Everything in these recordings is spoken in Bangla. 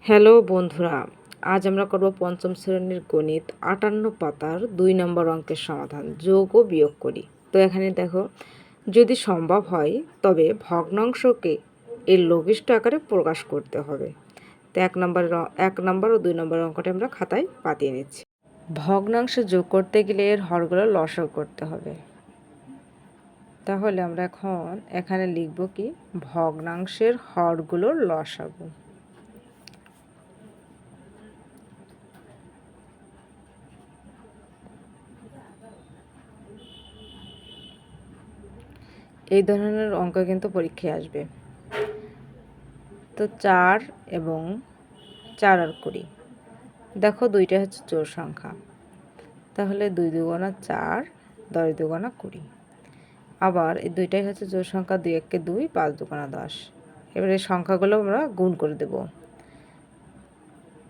হ্যালো বন্ধুরা, আজ আমরা করব পঞ্চম শ্রেণীর গণিত ৫৮ পাতার ২ নম্বর অঙ্কের সমাধান, যোগ ও বিয়োগ করি। তো এখানে দেখো, যদি সম্ভব হয় তবে ভগ্নাংশকে এর লঘিষ্ঠ আকারে প্রকাশ করতে হবে। তো ১ নম্বর ও ২ নম্বর অঙ্কটা আমরা খাতায় পাতিয়ে নিচ্ছি। ভগ্নাংশে যোগ করতে গেলে এর হরগুলো লসাগু করতে হবে। তাহলে আমরা এখন এখানে লিখব কি, ভগ্নাংশের হরগুলোর লসাগু। এই ধরনের অঙ্ক কিন্তু পরীক্ষায় আসবে। তো ৪ এবং ৪ আর ২০, দেখো দুইটা হচ্ছে জোড় সংখ্যা, তাহলে ২ দুগুণা ৪, ১০ দুগুণা ২০। আবার এই দুইটাই হচ্ছে জোড় সংখ্যা, ২ একে ২, ৫ দুগুণা ১০। এবার এই সংখ্যাগুলো আমরা গুণ করে দেব।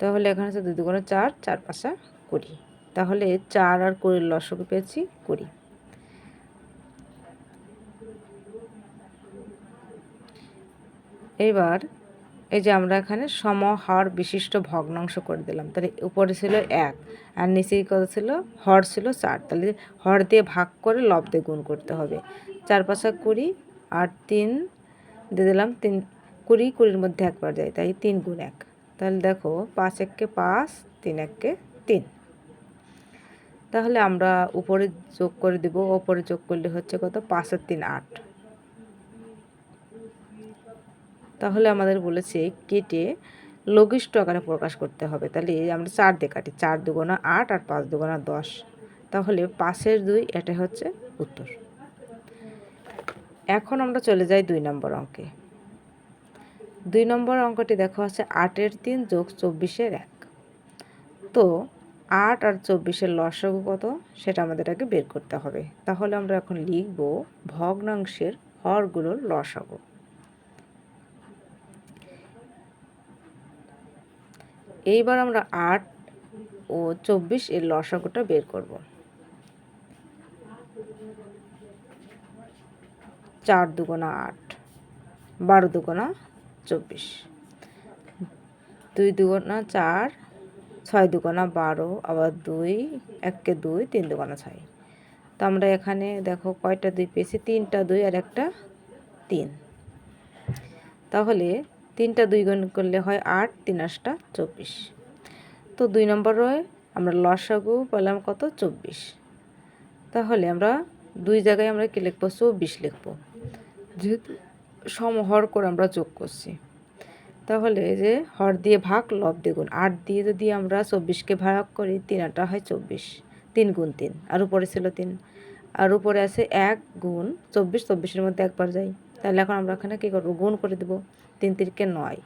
তাহলে এখানে হচ্ছে ২ দুগুণা ৪, ৪ পাঁচা ২০। তাহলে ৪ আর ২০ লসাগু পেয়েছি ২০। এইবার এই যে আমরা এখানে সমহার বিশিষ্ট ভগ্নাংশ করে দিলাম। তাহলে উপরে ছিল ১ আর নিচে কত ছিল, হর ছিল ৪। তাহলে হর দিয়ে ভাগ করে লব দিয়ে গুণ করতে হবে। ৪ পাঁচা ২০ আর ৩ দিয়ে দিলাম, ৩ ২০, ২০-র মধ্যে একবার যায়, তাই ৩ গুণ ১। তাহলে দেখো ৫ একে ৫, ৩ একে ৩। তাহলে আমরা উপরে যোগ করে দিব, ওপরে যোগ করলে হচ্ছে কত, ৫ আর ৩ ৮। তাহলে আমাদের বলেছে কেটে লঘিষ্ঠ আকারে প্রকাশ করতে হবে। তাহলে আমরা ৪ দিয়ে কাটি, ৪ দুগুণা ৮ আর ৫ দুগুণা ১০। তাহলে ৫-এর ২, এটা হচ্ছে উত্তর। এখন আমরা চলে যাই ২ নম্বর অঙ্কে। ২ নম্বর অঙ্কটি দেখো আছে ৮-এর ৩ যোগ ২৪-এর ১। তো ৮ আর ২৪-এর লসাগু কত, সেটা আমাদের আগে বের করতে হবে। তাহলে আমরা এখন লিখব ভগ্নাংশের হরগুলোর লসাগু। এইবার আমরা ৮ ও ২৪ এর লসাগুটা বের করব। ৪ দুগুণা ৮, ১২ দুগুণা ২৪, ২ দুগুণা ৪, ৬ দুগুণা ১২, আবার ২ একে ২, ৩ দুগুণা ৬। তো আমরা এখানে দেখো কয়টা ২ পেয়েছি, ৩টা ২ আর একটা ৩। তাহলে ৩টা ২ গুণ করলে হয় ৮, ৩ ৮টা ২৪। তো ২ নম্বরে আমরা লসাগু পেলাম কত, ২৪। তাহলে আমরা ২ জায়গায় আমরা কি লিখবো, ২৪ লিখবো, যেহেতু সমহর করে আমরা যোগ করছি। তাহলে যে হর দিয়ে ভাগ, লব দিয়ে গুণ, ৮ দিয়ে যদি আমরা ২৪-কে ভাগ করি, ৩ ৮ হয় ২৪, ৩ গুণ ৩, আর উপরে ছিল ৩, আর উপরে আছে ১ গুণ ২৪, ২৪-এর মধ্যে একবার যাই। তাহলে এখন আমরা এখানে কী করবো, গুণ করে দেবো। ৩ তিরিকে ৯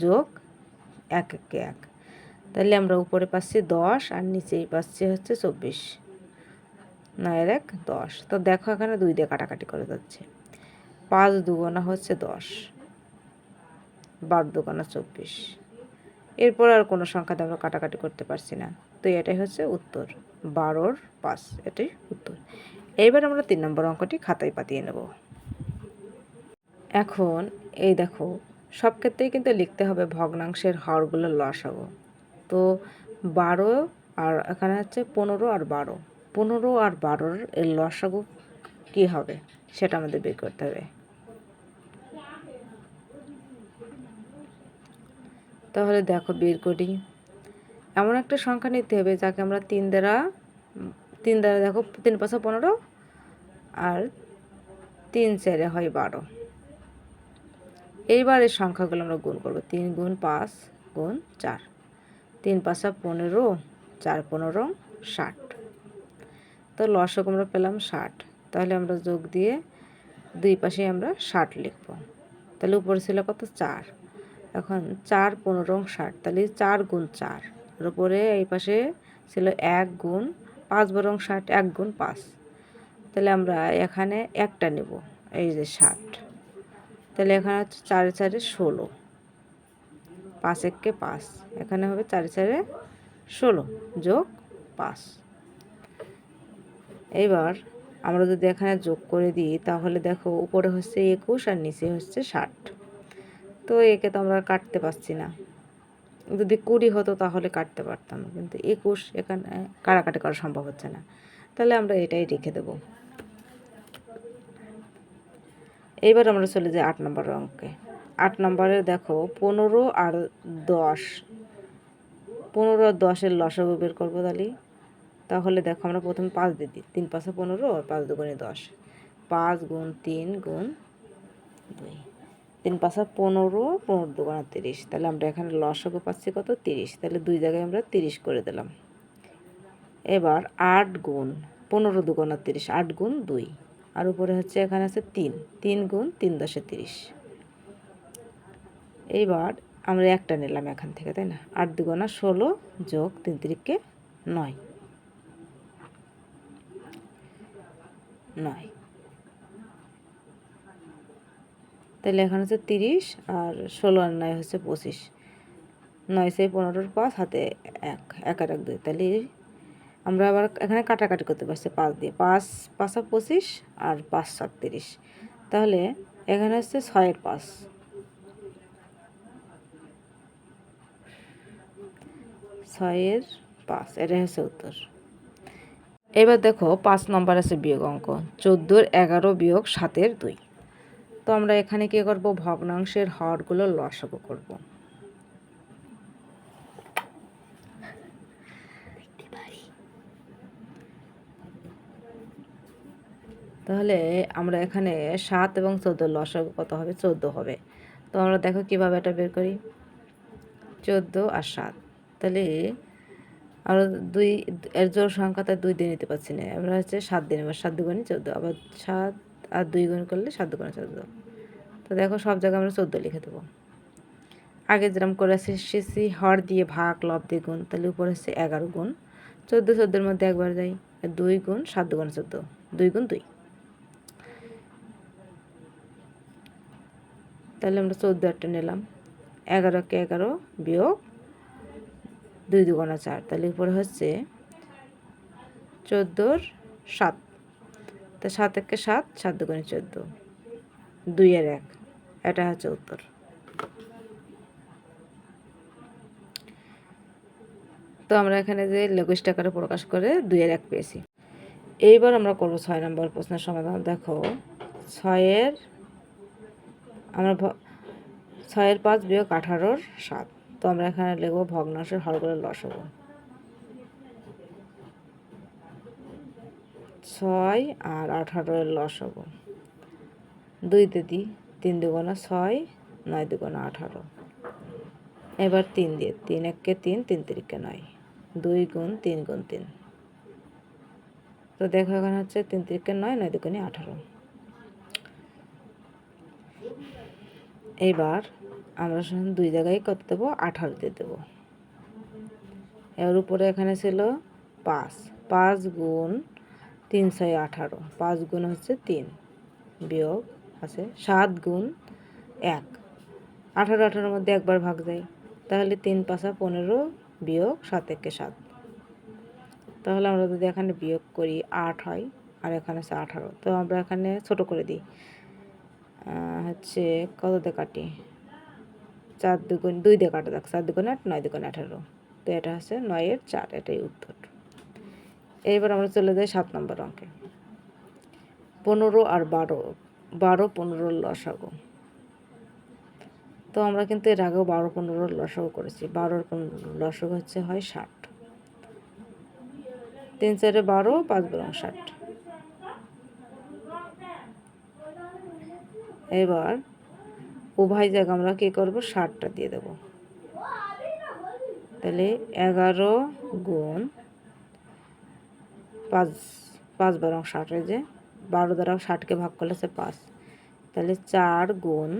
যোগ ১ একে ১। তাহলে আমরা উপরে পাচ্ছি ১০ আর নিচেই পাচ্ছি হচ্ছে ২৪, ৯ আর ১ ১০। তো দেখো এখানে ২ দিয়ে কাটাকাটি করে যাচ্ছে। ৫ দুগুণা হচ্ছে ১০, ১২ দুগুণা ২৪। এরপর আর কোনো সংখ্যাতে আমরা কাটাকাটি করতে পারছি না। তো এটাই হচ্ছে উত্তর, ১২-র ৫, এটাই উত্তর। এইবার আমরা ৩ নম্বর অঙ্কটি খাতায় পাতিয়ে নেব। এখন এই দেখো, সব ক্ষেত্রেই কিন্তু লিখতে হবে ভগ্নাংশের হরগুলো লসাগু। তো ১২ আর এখানে হচ্ছে ১৫ আর ১২, ১৫ আর ১২-র এর লসাগু কী হবে সেটা আমাদের বের করতে হবে। তাহলে দেখো বের করি। এমন একটা সংখ্যা নিতে হবে যাকে আমরা ৩ দ্বারা দেখো ৩ ৫ ১৫ আর ৩ ৪ হয় ১২। এইবার এই সংখ্যাগুলো আমরা গুণ করব। ৩ গুণ ৫ গুণ ৪, ৩ ৫ ১৫, ৪ ১৫ ৬০। তো লসাগু আমরা পেলাম ৬০। তাহলে আমরা যোগ দিয়ে দুই পাশে আমরা ৬০ লিখব। তাহলে উপরে ছিল কত, ৪। এখন ৪ ১৫ ৬০, তাহলে ৪ গুণ ৪, আর উপরে এই পাশে ছিল ১ গুণ ৫ বরং ৬০, ১ গুণ ৫। তাহলে আমরা এখানে একটা নেব, এই যে ৬০। তাহলে এখানে হচ্ছে ৪ ৪ ১৬, ৫ একে ৫, এখানে হবে ৪ ৪ ১৬ যোগ ৫। এইবার আমরা যদি এখানে যোগ করে দিই, তাহলে দেখো উপরে হচ্ছে ২১ আর নিচে হচ্ছে ৬০। তো একে তো আমরা কাটতে পারছি না, যদি 20 হতো তাহলে কাটতে পারতাম, কিন্তু 21 এখানে কাটাকাটি করা সম্ভব হচ্ছে না, তাহলে আমরা এটাই রেখে দেব। এইবার আমরা চলে যাই 8 নম্বর অঙ্কে। 8 নম্বরে দেখো 15 আর 10, 15 আর 10-এর লসাগু বের করবো। তাহলে দেখো আমরা প্রথমে 5 দিয়ে দিই, 3 5 15 আর 5 2 10, 5 গুণ 3 গুণ 2, 3 5 15, 15 2 30। তাহলে আমরা এখানে লসাগু পাচ্ছি কত? 30। তাহলে 2 জায়গায় আমরা 30 করে দিলাম। এবার 8 গুণ 15 2 30, 8 গুণ 2, আর উপরে হচ্ছে এখানে আছে 3, 3 গুণ 3 10 30। এইবার আমরা একটা নিলাম এখান থেকে, তাই না? 8 2 16 যোগ 3 3 9, 9। তাহলে এখানে হচ্ছে 30 আর 16 আর 9 হচ্ছে 25, 9 সেই 15-র 5, হাতে 1, 1 আর 1 2। তাহলে আমরা আবার এখানে কাটাকাটি করতে পারছি 5 দিয়ে, 5 5 25 আর 5 7 30। তাহলে এখানে হচ্ছে 6 এর 5, 6 এর 5, এটাই হচ্ছে উত্তর। এবার দেখো 5 নম্বর আছে বিয়োগ অঙ্ক, 14 এর 11 বিয়োগ 7 এর 2। তো আমরা এখানে কি করব? ভগ্নাংশের হরগুলো লসাগু করব। তাহলে আমরা এখানে 7 এবং 14 লসাগু কত হবে? 14 হবে। তো আমরা দেখো কিভাবে এটা বের করি। 14 আর 7, তাহলে আমরা 2 এর জোড় সংখ্যা, তাই 2 দিয়ে নিতে পারছি না, আমরা হচ্ছে 7 দিয়ে নেব। 7 দুগুণে 14, আবার 7 আর 2 গুণ করলে 7 দুগুণে 14। তো দেখো সব জায়গায় আমরা 14 লিখে দেবো। আগে যেরকম করে এসেছি হর দিয়ে ভাগ, লব দিয়ে গুণ, তাহলে উপরে হচ্ছে 11 গুণ 14, 14-এর মধ্যে একবার যাই, 2 গুণ 7 দুগুণে 14, 2 গুণ 2। তাহলে আমরা 14 একটা নিলাম, 11 কে 11 বিয়োগ 2 2 4, তাহলে উপরে হচ্ছে 14-র 7, তা 7 একে 7, 7 2 14, 2 আর 1, এটা হচ্ছে উত্তর। তো আমরা এখানে যে লঘিষ্ঠ আকারে প্রকাশ করে 2 আর 1 পেয়েছি। এইবার আমরা করব 6 নম্বর প্রশ্নের সমাধান। দেখো 6 এর 5 বিয়োগ 18-র 7। তো আমরা এখানে লিখব ভগ্নাংশের হরগুলোর লসাগু। 6 আর 18-এর লসাগু 2 দিয়ে দিই, 3 2 6, 9 2 18। এবার 3 দিয়ে, 3 1 3, 3 3 9, 2 গুণ 3 গুণ 3। তো দেখো এখানে হচ্ছে 3 3 9, 9 2 18। এইবার আমরা 2 জায়গায় কত দেবো? 18 দিয়ে দেবো। এর উপরে এখানে ছিল 5, 5 গুণ 3 6 18, 5 গুণ হচ্ছে 3 বিয়োগ আছে 7 গুণ 1, 18 18-এর মধ্যে একবার ভাগ যায়, তাহলে 3 5 15 বিয়োগ 7 1 7। তাহলে আমরা যদি এখানে বিয়োগ করি 8 হয়, আর এখানে আছে 18। তো আমরা এখানে ছোট করে দিই, হচ্ছে কত দিয়ে কাটি? 4 2 2 দিয়ে কাটা যাক, 4 2 8, 9 2 18। তো এটা হচ্ছে 9 এর 4, এটাই উত্তর। এইবার আমরা চলে যাই 7 নম্বর অঙ্কে। 15 আর 12, 12 15-র লসাগু। তো আমরা কিন্তু এর আগেও 12 15-র লসাগু করেছি। 12-র লসাগু হচ্ছে হয় 60, 3 4 12, 5 12 60। এবার উভয় জায়গা আমরা কী করবো? 60টা দিয়ে দেব। তাহলে 11 গুণ 5, 5 12 60, যে 12 দ্বারা 60-কে ভাগ করলে হচ্ছে 5, তাহলে 4 গুণ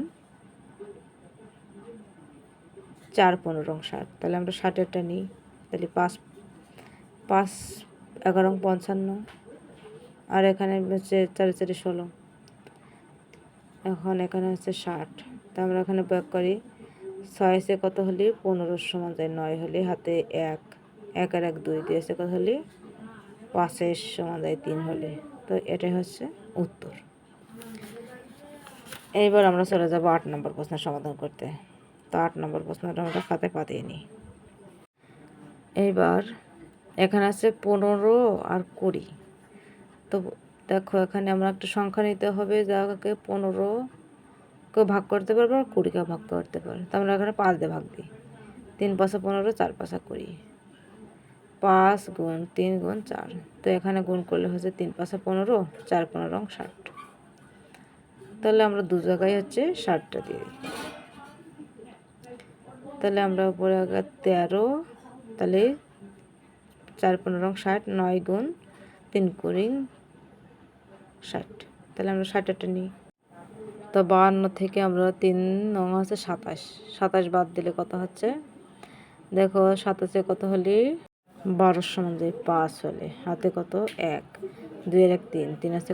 4 15 60। তাহলে আমরা 60-এরটা নিই, তাহলে 5 5 11 55, আর এখানে হচ্ছে 4 4 16। এখন এখানে হচ্ছে 60, তা আমরা এখানে ব্যাক করি। 6 সে কত হলে 15 সমান যায় 9 হলে, হাতে 1, 1 আর 1 2 দিয়েছে কত হলে 5 সমান যায় 3 হলে। তো এটাই হচ্ছে উত্তর। এইবার আমরা চলে যাব 8 নম্বর প্রশ্নের সমাধান করতে। তো 8 নম্বর প্রশ্নটা আমরা খাতায় পাতিয়ে নিই। এইবার এখানে আছে 15 আর 20। তো দেখো এখানে আমরা একটা সংখ্যা নিতে হবে যাকে 15কে ভাগ করতে পারবো আর 20কে ভাগ করতে পারবো। তো আমরা এখানে 5 দিয়ে ভাগ দিই। 3 5 15, 4 5 20, 5 গুণ 3 গুণ 4। তো এখানে গুণ করলে হচ্ছে 3 5 15, 4 15 60। তাহলে আমরা দু জায়গায় হচ্ছে 60টা দিয়ে দিই। তাহলে আমরা উপরে আগে 13, তাহলে 4 15 60, 9 গুণ 3 কুড়ি 60। তাহলে আমরা 60টা নিই। তো 52 থেকে আমরা 3 নং হচ্ছে 27, 27 বাদ দিলে কত হচ্ছে? দেখো 27 কত হলে 12 সমান যায় 5 হলে হাতে কত 1, 2 এর 1 3, 3 আছে